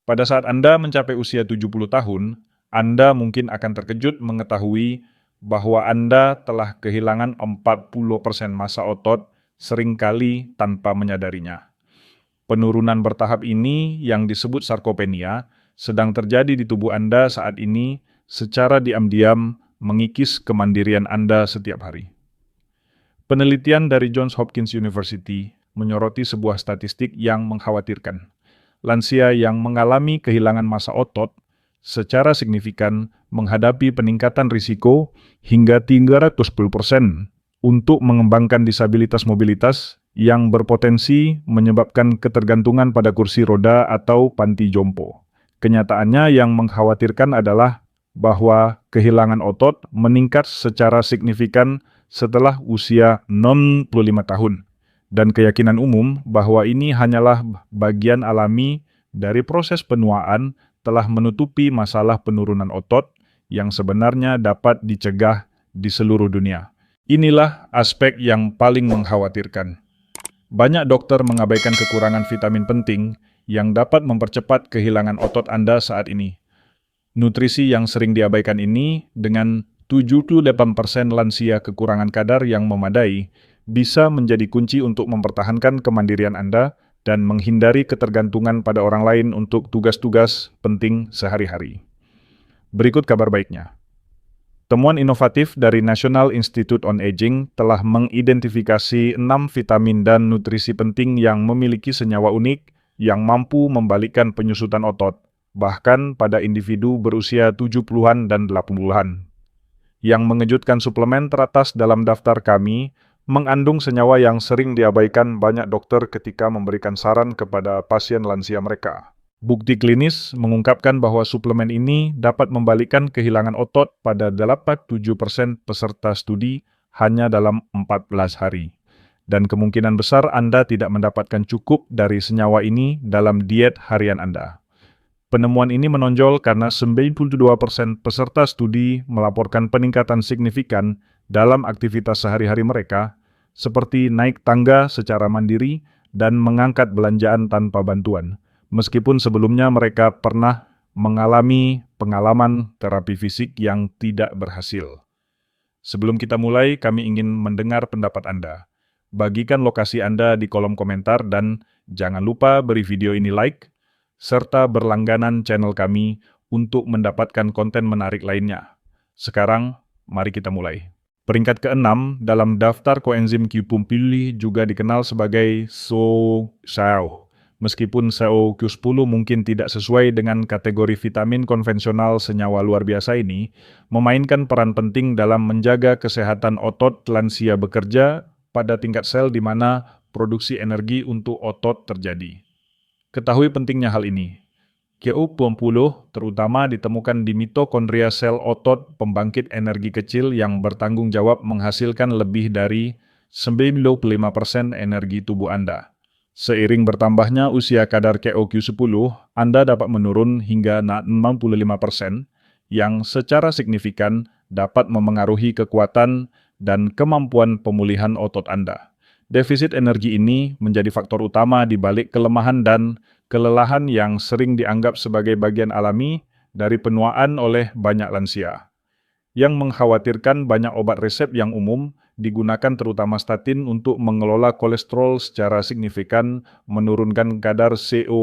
Pada saat Anda mencapai usia 70 tahun, Anda mungkin akan terkejut mengetahui bahwa Anda telah kehilangan 40% massa otot seringkali tanpa menyadarinya. Penurunan bertahap ini yang disebut sarkopenia sedang terjadi di tubuh Anda saat ini secara diam-diam mengikis kemandirian Anda setiap hari. Penelitian dari Johns Hopkins University menyoroti sebuah statistik yang mengkhawatirkan. Lansia yang mengalami kehilangan massa otot secara signifikan menghadapi peningkatan risiko hingga 310% untuk mengembangkan disabilitas mobilitas yang berpotensi menyebabkan ketergantungan pada kursi roda atau panti jompo. Kenyataannya yang mengkhawatirkan adalah bahwa kehilangan otot meningkat secara signifikan setelah usia 65 tahun. Dan keyakinan umum bahwa ini hanyalah bagian alami dari proses penuaan telah menutupi masalah penurunan otot yang sebenarnya dapat dicegah di seluruh dunia. Inilah aspek yang paling mengkhawatirkan. Banyak dokter mengabaikan kekurangan vitamin penting yang dapat mempercepat kehilangan otot Anda saat ini. Nutrisi yang sering diabaikan ini dengan 78% lansia kekurangan kadar yang memadai bisa menjadi kunci untuk mempertahankan kemandirian Anda dan menghindari ketergantungan pada orang lain untuk tugas-tugas penting sehari-hari. Berikut kabar baiknya. Temuan inovatif dari National Institute on Aging telah mengidentifikasi 6 vitamin dan nutrisi penting yang memiliki senyawa unik yang mampu membalikkan penyusutan otot, bahkan pada individu berusia 70-an dan 80-an. Yang mengejutkan, suplemen teratas dalam daftar kami mengandung senyawa yang sering diabaikan banyak dokter ketika memberikan saran kepada pasien lansia mereka. Bukti klinis mengungkapkan bahwa suplemen ini dapat membalikkan kehilangan otot pada 87% peserta studi hanya dalam 14 hari. Dan kemungkinan besar Anda tidak mendapatkan cukup dari senyawa ini dalam diet harian Anda. Penemuan ini menonjol karena 92% peserta studi melaporkan peningkatan signifikan dalam aktivitas sehari-hari mereka, seperti naik tangga secara mandiri dan mengangkat belanjaan tanpa bantuan, meskipun sebelumnya mereka pernah mengalami pengalaman terapi fisik yang tidak berhasil. Sebelum kita mulai, kami ingin mendengar pendapat Anda. Bagikan lokasi Anda di kolom komentar dan jangan lupa beri video ini like, serta berlangganan channel kami untuk mendapatkan konten menarik lainnya. Sekarang, mari kita mulai. Peringkat ke-6 dalam daftar koenzim Q10 juga dikenal sebagai SEO. Meskipun SEO Q10 mungkin tidak sesuai dengan kategori vitamin konvensional senyawa luar biasa ini, memainkan peran penting dalam menjaga kesehatan otot lansia bekerja pada tingkat sel di mana produksi energi untuk otot terjadi. Ketahui pentingnya hal ini. Q10 terutama ditemukan di mitokondria sel otot pembangkit energi kecil yang bertanggung jawab menghasilkan lebih dari 95% energi tubuh Anda. Seiring bertambahnya usia kadar KOQ10, Anda dapat menurun hingga 65%, yang secara signifikan dapat memengaruhi kekuatan dan kemampuan pemulihan otot Anda. Defisit energi ini menjadi faktor utama di balik kelemahan dan kelelahan yang sering dianggap sebagai bagian alami dari penuaan oleh banyak lansia. Yang mengkhawatirkan, banyak obat resep yang umum digunakan terutama statin untuk mengelola kolesterol secara signifikan menurunkan kadar CO.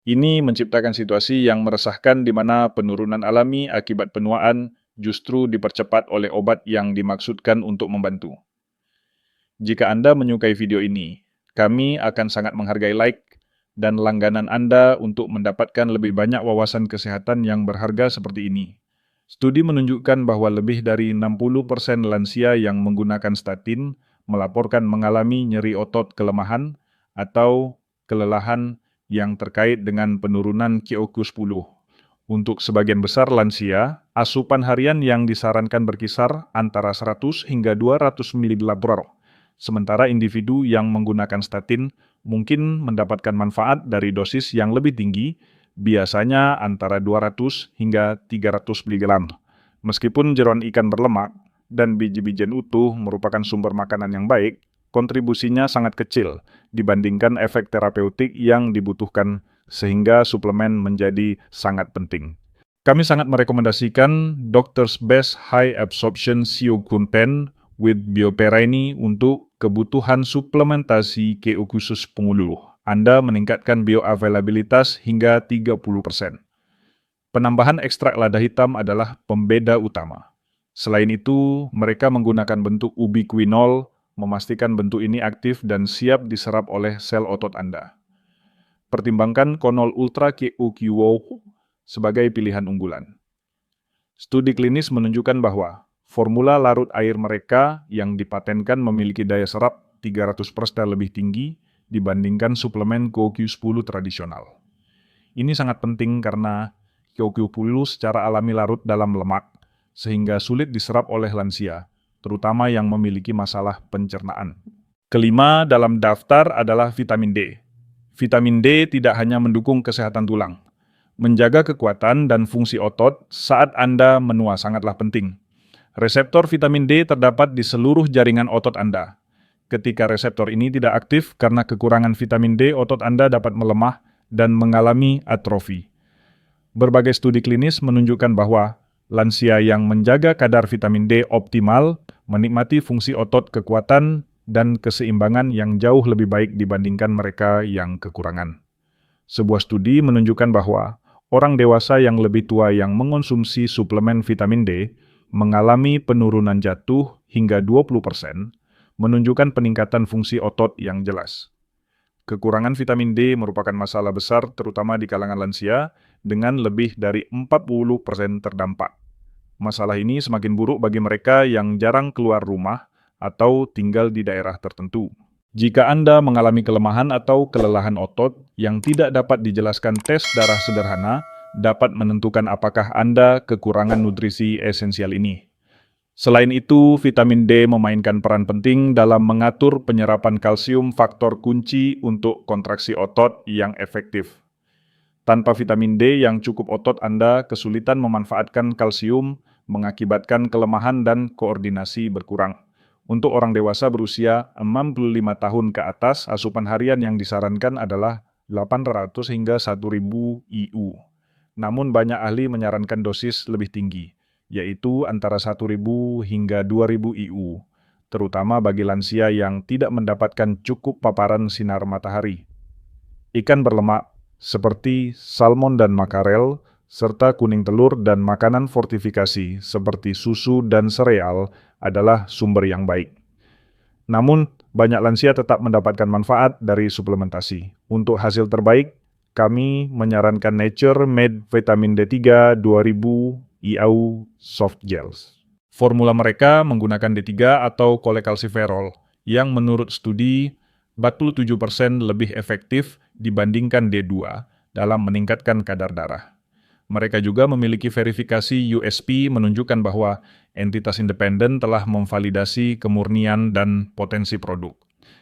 Ini menciptakan situasi yang meresahkan di mana penurunan alami akibat penuaan justru dipercepat oleh obat yang dimaksudkan untuk membantu. Jika Anda menyukai video ini, kami akan sangat menghargai like dan langganan Anda untuk mendapatkan lebih banyak wawasan kesehatan yang berharga seperti ini. Studi menunjukkan bahwa lebih dari 60% lansia yang menggunakan statin melaporkan mengalami nyeri otot kelemahan atau kelelahan yang terkait dengan penurunan QOQ10. Untuk sebagian besar lansia, asupan harian yang disarankan berkisar antara 100 hingga 200 ml. Sementara individu yang menggunakan statin mungkin mendapatkan manfaat dari dosis yang lebih tinggi, biasanya antara 200 hingga 300 mg. Meskipun jeroan ikan berlemak dan biji-bijian utuh merupakan sumber makanan yang baik, kontribusinya sangat kecil dibandingkan efek terapeutik yang dibutuhkan sehingga suplemen menjadi sangat penting. Kami sangat merekomendasikan Doctor's Best High Absorption Siogunpen with Bioperine untuk kebutuhan suplementasi KO khusus pengulu. Anda meningkatkan bioavailabilitas hingga 30%. Penambahan ekstrak lada hitam adalah pembeda utama. Selain itu, mereka menggunakan bentuk ubiquinol, memastikan bentuk ini aktif dan siap diserap oleh sel otot Anda. Pertimbangkan Conol Ultra KO sebagai pilihan unggulan. Studi klinis menunjukkan bahwa formula larut air mereka yang dipatenkan memiliki daya serap 300% lebih tinggi dibandingkan suplemen QQ10 tradisional. Ini sangat penting karena QQ10 secara alami larut dalam lemak, sehingga sulit diserap oleh lansia, terutama yang memiliki masalah pencernaan. Kelima dalam daftar adalah vitamin D. Vitamin D tidak hanya mendukung kesehatan tulang. Menjaga kekuatan dan fungsi otot saat Anda menua sangatlah penting. Reseptor vitamin D terdapat di seluruh jaringan otot Anda. Ketika reseptor ini tidak aktif karena kekurangan vitamin D, otot Anda dapat melemah dan mengalami atrofi. Berbagai studi klinis menunjukkan bahwa lansia yang menjaga kadar vitamin D optimal menikmati fungsi otot, kekuatan, dan keseimbangan yang jauh lebih baik dibandingkan mereka yang kekurangan. Sebuah studi menunjukkan bahwa orang dewasa yang lebih tua yang mengonsumsi suplemen vitamin D mengalami penurunan jatuh hingga 20%, menunjukkan peningkatan fungsi otot yang jelas. Kekurangan vitamin D merupakan masalah besar terutama di kalangan lansia dengan lebih dari 40% terdampak. Masalah ini semakin buruk bagi mereka yang jarang keluar rumah atau tinggal di daerah tertentu. Jika Anda mengalami kelemahan atau kelelahan otot yang tidak dapat dijelaskan tes darah sederhana, dapat menentukan apakah Anda kekurangan nutrisi esensial ini. Selain itu, vitamin D memainkan peran penting dalam mengatur penyerapan kalsium, faktor kunci untuk kontraksi otot yang efektif. Tanpa vitamin D yang cukup, otot Anda kesulitan memanfaatkan kalsium, mengakibatkan kelemahan dan koordinasi berkurang. Untuk orang dewasa berusia 65 tahun ke atas, asupan harian yang disarankan adalah 800 hingga 1000 IU. Namun banyak ahli menyarankan dosis lebih tinggi, yaitu antara 1000 hingga 2000 IU, terutama bagi lansia yang tidak mendapatkan cukup paparan sinar matahari. Ikan berlemak seperti salmon dan makarel, serta kuning telur dan makanan fortifikasi seperti susu dan sereal adalah sumber yang baik. Namun, banyak lansia tetap mendapatkan manfaat dari suplementasi. Untuk hasil terbaik, kami menyarankan Nature Made Vitamin D3 2000 IAU Soft Gels. Formula mereka menggunakan D3 atau kolekalsiferol, yang menurut studi 47% lebih efektif dibandingkan D2 dalam meningkatkan kadar darah. Mereka juga memiliki verifikasi USP menunjukkan bahwa entitas independen telah memvalidasi kemurnian dan potensi produk.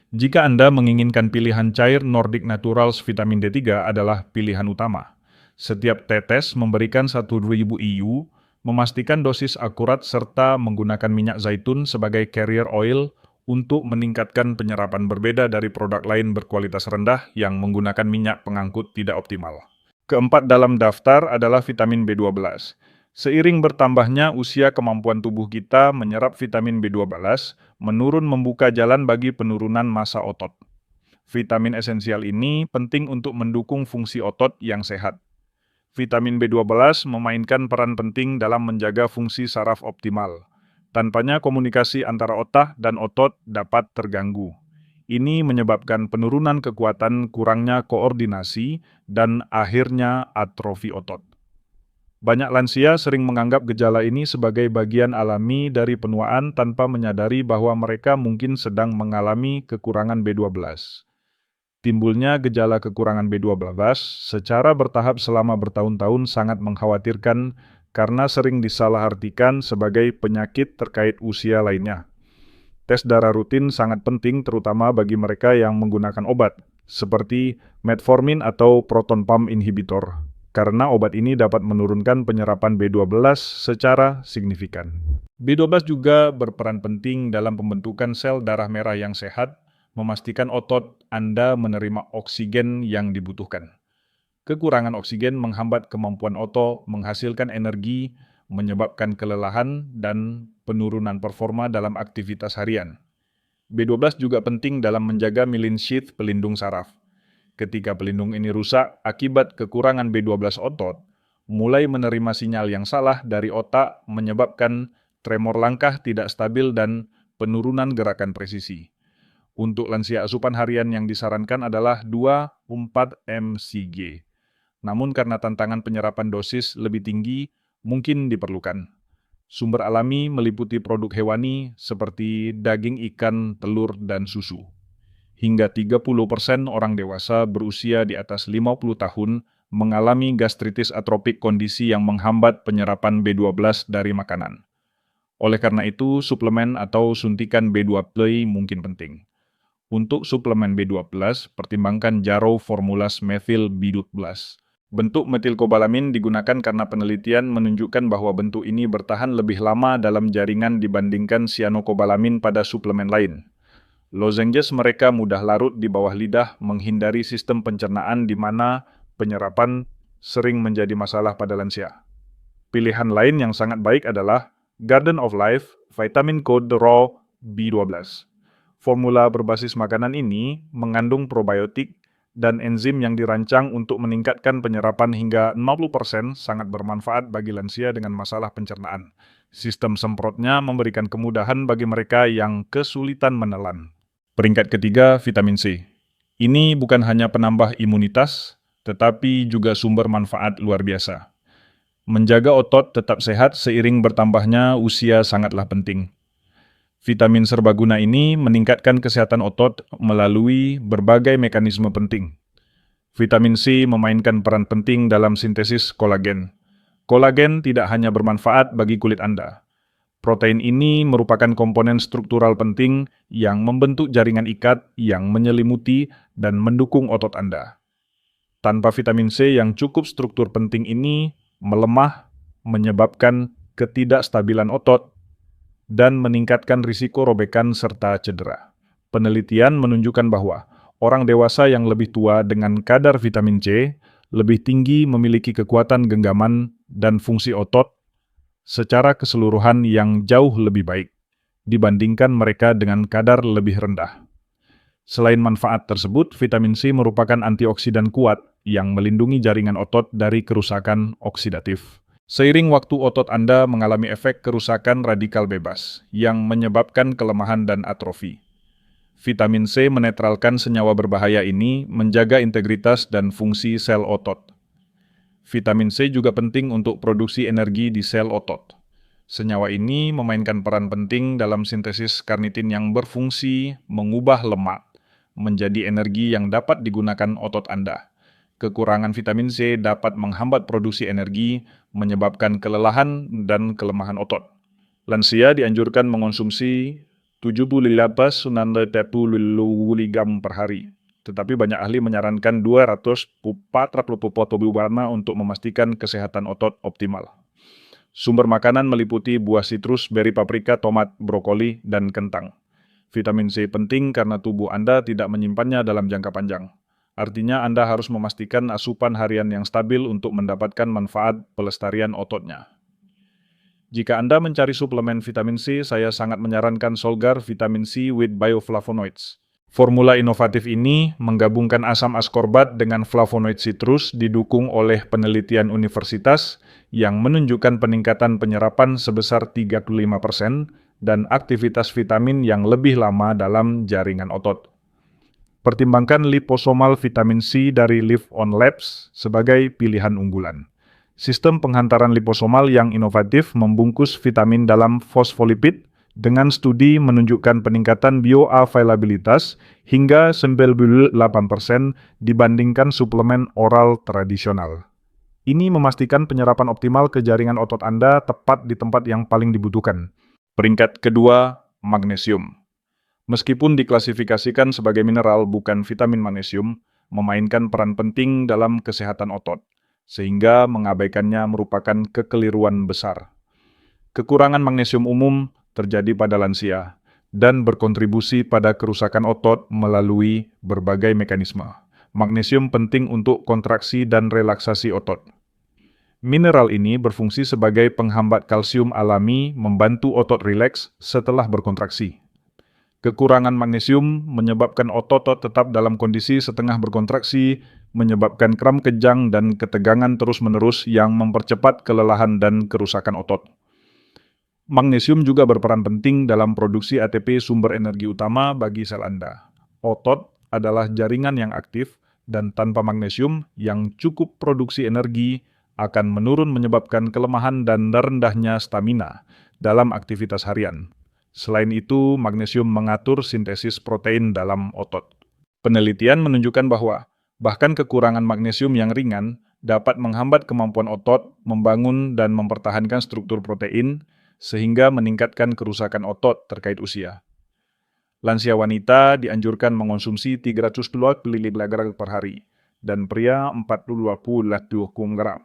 Jika Anda menginginkan pilihan cair, Nordic Naturals Vitamin D3 adalah pilihan utama. Setiap tetes memberikan 1000 IU, memastikan dosis akurat serta menggunakan minyak zaitun sebagai carrier oil untuk meningkatkan penyerapan, berbeda dari produk lain berkualitas rendah yang menggunakan minyak pengangkut tidak optimal. Keempat dalam daftar adalah vitamin B12. Seiring bertambahnya usia, kemampuan tubuh kita menyerap vitamin B12 menurun, membuka jalan bagi penurunan massa otot. Vitamin esensial ini penting untuk mendukung fungsi otot yang sehat. Vitamin B12 memainkan peran penting dalam menjaga fungsi saraf optimal. Tanpanya komunikasi antara otak dan otot dapat terganggu. Ini menyebabkan penurunan kekuatan, kurangnya koordinasi, dan akhirnya atrofi otot. Banyak lansia sering menganggap gejala ini sebagai bagian alami dari penuaan tanpa menyadari bahwa mereka mungkin sedang mengalami kekurangan B12. Timbulnya gejala kekurangan B12 secara bertahap selama bertahun-tahun sangat mengkhawatirkan karena sering disalahartikan sebagai penyakit terkait usia lainnya. Tes darah rutin sangat penting terutama bagi mereka yang menggunakan obat, seperti metformin atau proton pump inhibitor, karena obat ini dapat menurunkan penyerapan B12 secara signifikan. B12 juga berperan penting dalam pembentukan sel darah merah yang sehat, memastikan otot Anda menerima oksigen yang dibutuhkan. Kekurangan oksigen menghambat kemampuan otot menghasilkan energi, menyebabkan kelelahan dan penurunan performa dalam aktivitas harian. B12 juga penting dalam menjaga myelin sheath pelindung saraf. Ketika pelindung ini rusak akibat kekurangan B12 otot, mulai menerima sinyal yang salah dari otak menyebabkan tremor langkah tidak stabil dan penurunan gerakan presisi. Untuk lansia asupan harian yang disarankan adalah 2-4 mcg. Namun karena tantangan penyerapan dosis lebih tinggi, mungkin diperlukan. Sumber alami meliputi produk hewani seperti daging ikan, telur, dan susu. Hingga 30% orang dewasa berusia di atas 50 tahun mengalami gastritis atropik, kondisi yang menghambat penyerapan B12 dari makanan. Oleh karena itu, suplemen atau suntikan B12 mungkin penting. Untuk suplemen B12, pertimbangkan Jarrow Formulas Methyl B12. Bentuk metilkobalamin digunakan karena penelitian menunjukkan bahwa bentuk ini bertahan lebih lama dalam jaringan dibandingkan cyanokobalamin pada suplemen lain. Lozenges mereka mudah larut di bawah lidah, menghindari sistem pencernaan di mana penyerapan sering menjadi masalah pada lansia. Pilihan lain yang sangat baik adalah Garden of Life Vitamin Code Raw B12. Formula berbasis makanan ini mengandung probiotik dan enzim yang dirancang untuk meningkatkan penyerapan hingga 60%, sangat bermanfaat bagi lansia dengan masalah pencernaan. Sistem semprotnya memberikan kemudahan bagi mereka yang kesulitan menelan. Peringkat ketiga, vitamin C. Ini bukan hanya penambah imunitas, tetapi juga sumber manfaat luar biasa. Menjaga otot tetap sehat seiring bertambahnya usia sangatlah penting. Vitamin serbaguna ini meningkatkan kesehatan otot melalui berbagai mekanisme penting. Vitamin C memainkan peran penting dalam sintesis kolagen. Kolagen tidak hanya bermanfaat bagi kulit Anda. Protein ini merupakan komponen struktural penting yang membentuk jaringan ikat yang menyelimuti dan mendukung otot Anda. Tanpa vitamin C yang cukup, struktur penting ini melemah, menyebabkan ketidakstabilan otot, dan meningkatkan risiko robekan serta cedera. Penelitian menunjukkan bahwa orang dewasa yang lebih tua dengan kadar vitamin C lebih tinggi memiliki kekuatan genggaman dan fungsi otot secara keseluruhan yang jauh lebih baik dibandingkan mereka dengan kadar lebih rendah. Selain manfaat tersebut, vitamin C merupakan antioksidan kuat yang melindungi jaringan otot dari kerusakan oksidatif. Seiring waktu, otot Anda mengalami efek kerusakan radikal bebas yang menyebabkan kelemahan dan atrofi. Vitamin C menetralkan senyawa berbahaya ini, menjaga integritas dan fungsi sel otot. Vitamin C juga penting untuk produksi energi di sel otot. Senyawa ini memainkan peran penting dalam sintesis karnitin yang berfungsi mengubah lemak menjadi energi yang dapat digunakan otot Anda. Kekurangan vitamin C dapat menghambat produksi energi, menyebabkan kelelahan dan kelemahan otot. Lansia dianjurkan mengonsumsi 78 mg per hari. Tetapi banyak ahli menyarankan 240 untuk memastikan kesehatan otot optimal. Sumber makanan meliputi buah sitrus, beri paprika, tomat, brokoli, dan kentang. Vitamin C penting karena tubuh Anda tidak menyimpannya dalam jangka panjang. Artinya Anda harus memastikan asupan harian yang stabil untuk mendapatkan manfaat pelestarian ototnya. Jika Anda mencari suplemen vitamin C, saya sangat menyarankan Solgar Vitamin C with Bioflavonoids. Formula inovatif ini menggabungkan asam askorbat dengan flavonoid citrus, didukung oleh penelitian universitas yang menunjukkan peningkatan penyerapan sebesar 35% dan aktivitas vitamin yang lebih lama dalam jaringan otot. Pertimbangkan liposomal vitamin C dari Live On Labs sebagai pilihan unggulan. Sistem penghantaran liposomal yang inovatif membungkus vitamin dalam fosfolipid dengan studi menunjukkan peningkatan bioavailabilitas hingga 98% dibandingkan suplemen oral tradisional. Ini memastikan penyerapan optimal ke jaringan otot Anda tepat di tempat yang paling dibutuhkan. Peringkat kedua, magnesium. Meskipun diklasifikasikan sebagai mineral bukan vitamin, magnesium memainkan peran penting dalam kesehatan otot, sehingga mengabaikannya merupakan kekeliruan besar. Kekurangan magnesium umum terjadi pada lansia dan berkontribusi pada kerusakan otot melalui berbagai mekanisme. Magnesium penting untuk kontraksi dan relaksasi otot. Mineral ini berfungsi sebagai penghambat kalsium alami membantu otot rileks setelah berkontraksi. Kekurangan magnesium menyebabkan otot tetap dalam kondisi setengah berkontraksi, menyebabkan kram kejang dan ketegangan terus-menerus yang mempercepat kelelahan dan kerusakan otot. Magnesium juga berperan penting dalam produksi ATP, sumber energi utama bagi sel Anda. Otot adalah jaringan yang aktif, dan tanpa magnesium yang cukup produksi energi akan menurun menyebabkan kelemahan dan rendahnya stamina dalam aktivitas harian. Selain itu, magnesium mengatur sintesis protein dalam otot. Penelitian menunjukkan bahwa bahkan kekurangan magnesium yang ringan dapat menghambat kemampuan otot membangun dan mempertahankan struktur protein, sehingga meningkatkan kerusakan otot terkait usia. Lansia wanita dianjurkan mengonsumsi 320 mg per hari, dan pria 40 gram.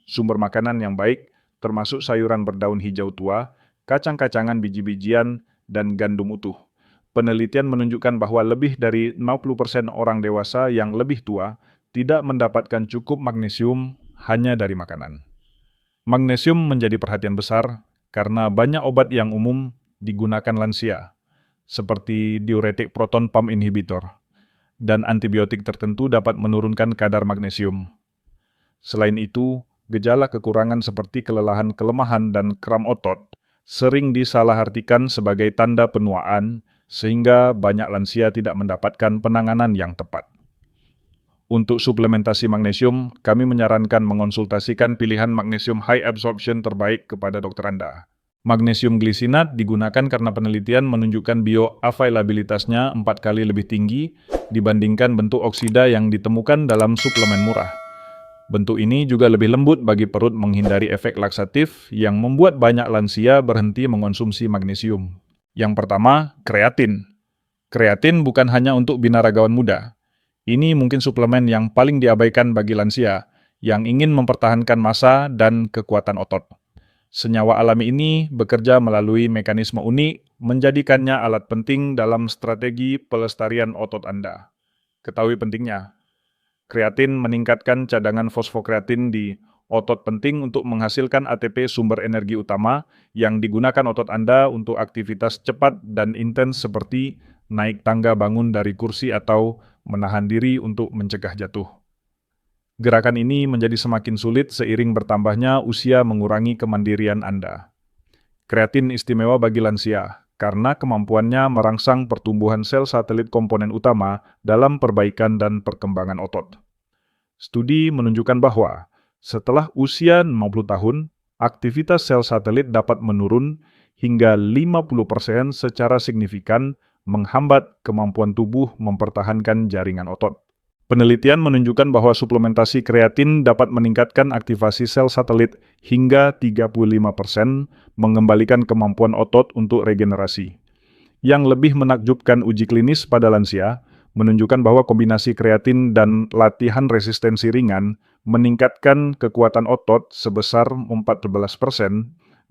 Sumber makanan yang baik, termasuk sayuran berdaun hijau tua, kacang-kacangan biji-bijian, dan gandum utuh. Penelitian menunjukkan bahwa lebih dari 60% orang dewasa yang lebih tua tidak mendapatkan cukup magnesium hanya dari makanan. Magnesium menjadi perhatian besar karena banyak obat yang umum digunakan lansia, seperti diuretik proton pump inhibitor, dan antibiotik tertentu dapat menurunkan kadar magnesium. Selain itu, gejala kekurangan seperti kelemahan, dan kram otot sering disalahartikan sebagai tanda penuaan, sehingga banyak lansia tidak mendapatkan penanganan yang tepat. Untuk suplementasi magnesium, kami menyarankan mengonsultasikan pilihan magnesium high absorption terbaik kepada dokter Anda. Magnesium glisinat digunakan karena penelitian menunjukkan bioavailabilitasnya 4 kali lebih tinggi dibandingkan bentuk oksida yang ditemukan dalam suplemen murah. Bentuk ini juga lebih lembut bagi perut, menghindari efek laksatif yang membuat banyak lansia berhenti mengonsumsi magnesium. Yang pertama, kreatin. Kreatin bukan hanya untuk binaragawan muda. Ini mungkin suplemen yang paling diabaikan bagi lansia yang ingin mempertahankan massa dan kekuatan otot. Senyawa alami ini bekerja melalui mekanisme unik, menjadikannya alat penting dalam strategi pelestarian otot Anda. Ketahui pentingnya. Kreatin meningkatkan cadangan fosfokreatin di otot, penting untuk menghasilkan ATP, sumber energi utama yang digunakan otot Anda untuk aktivitas cepat dan intens seperti naik tangga, bangun dari kursi, atau menahan diri untuk mencegah jatuh. Gerakan ini menjadi semakin sulit seiring bertambahnya usia, mengurangi kemandirian Anda. Kreatin istimewa bagi lansia karena kemampuannya merangsang pertumbuhan sel satelit komponen utama dalam perbaikan dan perkembangan otot. Studi menunjukkan bahwa setelah usia 60 tahun, aktivitas sel satelit dapat menurun hingga 50% secara signifikan, menghambat kemampuan tubuh mempertahankan jaringan otot. Penelitian menunjukkan bahwa suplementasi kreatin dapat meningkatkan aktivasi sel satelit hingga 35%, mengembalikan kemampuan otot untuk regenerasi. Yang lebih menakjubkan, uji klinis pada lansia menunjukkan bahwa kombinasi kreatin dan latihan resistensi ringan meningkatkan kekuatan otot sebesar 14%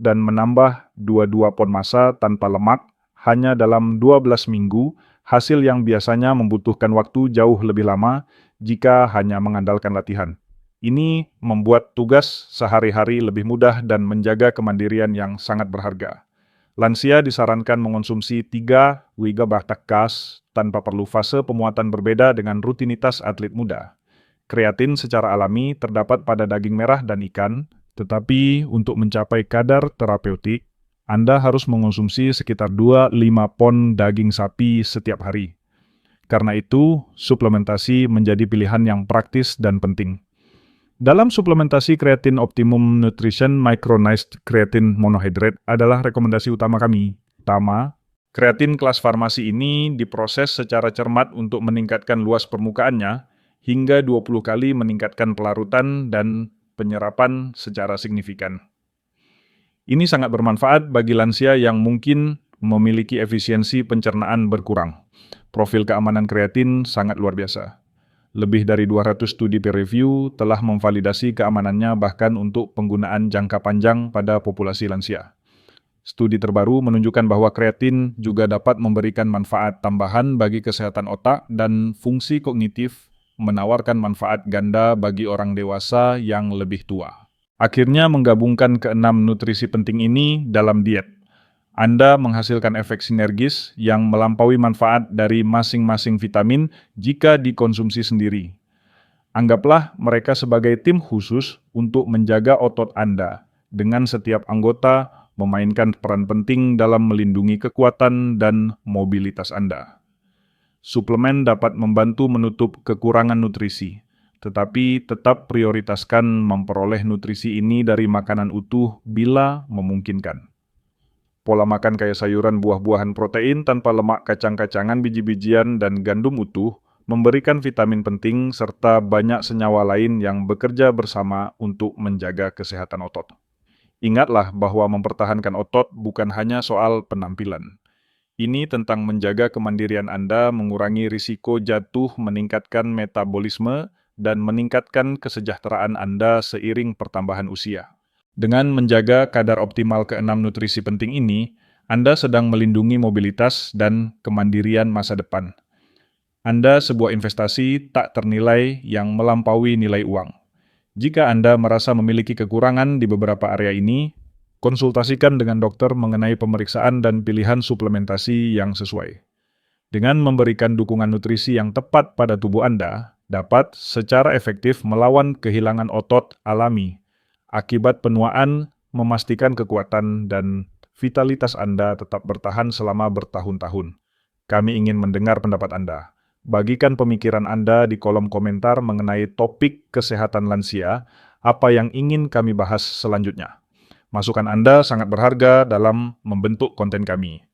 dan menambah 22 pon massa tanpa lemak hanya dalam 12 minggu, hasil yang biasanya membutuhkan waktu jauh lebih lama jika hanya mengandalkan latihan. Ini membuat tugas sehari-hari lebih mudah dan menjaga kemandirian yang sangat berharga. Lansia disarankan mengonsumsi 3 Wigabahtakas tanpa perlu fase pemuatan berbeda dengan rutinitas atlet muda. Kreatin secara alami terdapat pada daging merah dan ikan, tetapi untuk mencapai kadar terapeutik, Anda harus mengonsumsi sekitar 2-5 pon daging sapi setiap hari. Karena itu, suplementasi menjadi pilihan yang praktis dan penting. Dalam suplementasi kreatin Optimum Nutrition Micronized Creatine Monohydrate adalah rekomendasi utama kami. Pertama, kreatin kelas farmasi ini diproses secara cermat untuk meningkatkan luas permukaannya hingga 20 kali meningkatkan pelarutan dan penyerapan secara signifikan. Ini sangat bermanfaat bagi lansia yang mungkin memiliki efisiensi pencernaan berkurang. Profil keamanan kreatin sangat luar biasa. Lebih dari 200 studi peer review telah memvalidasi keamanannya bahkan untuk penggunaan jangka panjang pada populasi lansia. Studi terbaru menunjukkan bahwa kreatin juga dapat memberikan manfaat tambahan bagi kesehatan otak dan fungsi kognitif, menawarkan manfaat ganda bagi orang dewasa yang lebih tua. Akhirnya menggabungkan keenam nutrisi penting ini dalam diet. Anda menghasilkan efek sinergis yang melampaui manfaat dari masing-masing vitamin jika dikonsumsi sendiri. Anggaplah mereka sebagai tim khusus untuk menjaga otot Anda, dengan setiap anggota memainkan peran penting dalam melindungi kekuatan dan mobilitas Anda. Suplemen dapat membantu menutup kekurangan nutrisi, tetapi tetap prioritaskan memperoleh nutrisi ini dari makanan utuh bila memungkinkan. Pola makan kaya sayuran, buah-buahan, protein tanpa lemak, kacang-kacangan, biji-bijian, dan gandum utuh memberikan vitamin penting serta banyak senyawa lain yang bekerja bersama untuk menjaga kesehatan otot. Ingatlah bahwa mempertahankan otot bukan hanya soal penampilan. Ini tentang menjaga kemandirian Anda, mengurangi risiko jatuh, meningkatkan metabolisme, dan meningkatkan kesejahteraan Anda seiring pertambahan usia. Dengan menjaga kadar optimal keenam nutrisi penting ini, Anda sedang melindungi mobilitas dan kemandirian masa depan. Anda sebuah investasi tak ternilai yang melampaui nilai uang. Jika Anda merasa memiliki kekurangan di beberapa area ini, konsultasikan dengan dokter mengenai pemeriksaan dan pilihan suplementasi yang sesuai. Dengan memberikan dukungan nutrisi yang tepat pada tubuh Anda, dapat secara efektif melawan kehilangan otot alami. Akibat penuaan, memastikan kekuatan dan vitalitas Anda tetap bertahan selama bertahun-tahun. Kami ingin mendengar pendapat Anda. Bagikan pemikiran Anda di kolom komentar mengenai topik kesehatan lansia, apa yang ingin kami bahas selanjutnya. Masukan Anda sangat berharga dalam membentuk konten kami.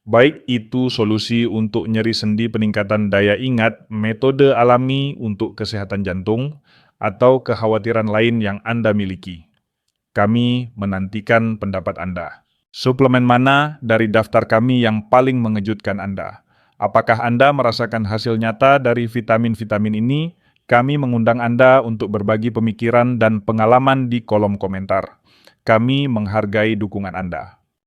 Baik itu solusi untuk nyeri sendi, peningkatan daya ingat, metode alami untuk kesehatan jantung, atau kekhawatiran lain yang Anda miliki. Kami menantikan pendapat Anda. Suplemen mana dari daftar kami yang paling mengejutkan Anda? Apakah Anda merasakan hasil nyata dari vitamin-vitamin ini? Kami mengundang Anda untuk berbagi pemikiran dan pengalaman di kolom komentar. Kami menghargai dukungan Anda.